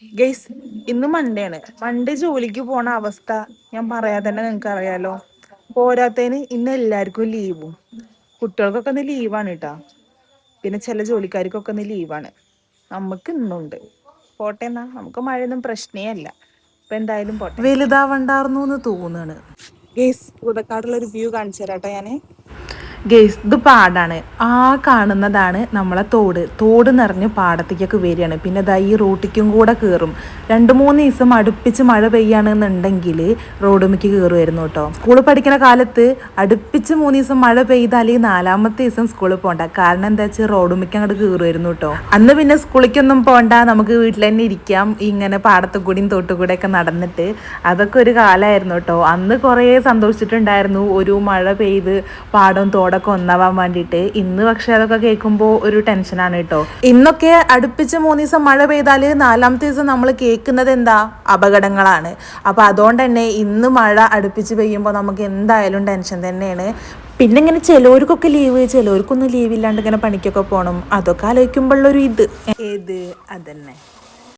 Guys, ഇന്ന് Monday ആണ്. Monday ജോലിക്ക് പോണ അവസ്ഥ ഞാൻ പറയാതെ തന്നെ നിങ്ങൾക്ക് അറിയാലോ. പോരാത്തതിന് ഇന്ന് എല്ലാവർക്കും ലീവും. കുട്ടികൾക്കൊക്കെ ഇന്ന് ലീവാണ് കേട്ടാ. പിന്നെ ചില ജോലിക്കാർക്കൊക്കെ ഇന്ന് ലീവാണ്. നമുക്ക് ഇന്നുണ്ട്. പോട്ടെ എന്നാ, നമുക്ക് മഴയൊന്നും പ്രശ്നേ അല്ല. ഇപ്പൊ എന്തായാലും പോട്ടെ. വലുതാവണ്ടാർന്നു എന്ന് തോന്നുന്നു. ഗൈസ്, ഉദക്കാടുള്ള ഒരു വ്യൂ കാണിച്ചു തരാട്ടോ ഞാന്. ഗെയ്സ്, ഇത് പാടാണ്. ആ കാണുന്നതാണ് നമ്മളെ തോട് നിറഞ്ഞ് പാടത്തേക്കൊക്കെ വരികയാണ്. പിന്നെ ഇതാ ഈ റോട്ടിക്കും കൂടെ കയറും. 2-3 ദിവസം അടുപ്പിച്ച് മഴ പെയ്യുകയാണെന്നുണ്ടെങ്കിൽ റോഡുമിക്ക് കയറുമായിരുന്നു കേട്ടോ. സ്കൂളിൽ പഠിക്കുന്ന കാലത്ത് അടുപ്പിച്ച് 3 ദിവസം മഴ പെയ്താൽ 4-ാമത്തെ ദിവസം സ്കൂളിൽ പോകണ്ട. കാരണം എന്താ വെച്ചാൽ റോഡുമിക്ക് അങ്ങോട്ട് കയറുമായിരുന്നു കേട്ടോ. അന്ന് പിന്നെ സ്കൂളിലേക്കൊന്നും പോകണ്ട, നമുക്ക് വീട്ടിൽ തന്നെ ഇരിക്കാം. ഇങ്ങനെ പാടത്തു കൂടിയും തോട്ടുകൂടെയൊക്കെ നടന്നിട്ട് അതൊക്കെ ഒരു കാലമായിരുന്നു കേട്ടോ. അന്ന് കുറേ സന്തോഷിച്ചിട്ടുണ്ടായിരുന്നു ഒരു മഴ പെയ്ത് പാടം തോടൊക്കെ ഒന്നാവാൻ വേണ്ടിയിട്ട്. ഇന്ന് പക്ഷെ അതൊക്കെ കേൾക്കുമ്പോൾ ഒരു ടെൻഷനാണ് കേട്ടോ. ഇന്നൊക്കെ അടുപ്പിച്ച് 3 ദിവസം മഴ പെയ്താൽ 4-ാമത്തെ ദിവസം നമ്മൾ കേൾക്കുന്നത് എന്താ? അപകടങ്ങളാണ്. അപ്പോൾ അതുകൊണ്ട് തന്നെ ഇന്ന് മഴ അടുപ്പിച്ച് പെയ്യുമ്പോൾ നമുക്ക് എന്തായാലും ടെൻഷൻ തന്നെയാണ്. പിന്നെ ഇങ്ങനെ ചിലവർക്കൊക്കെ ലീവ്, ചിലവർക്കൊന്നും ലീവില്ലാണ്ട് ഇങ്ങനെ പണിക്കൊക്കെ പോകണം. അതൊക്കെ ആലോചിക്കുമ്പോഴുള്ളൊരു ഏത് അതന്നെ.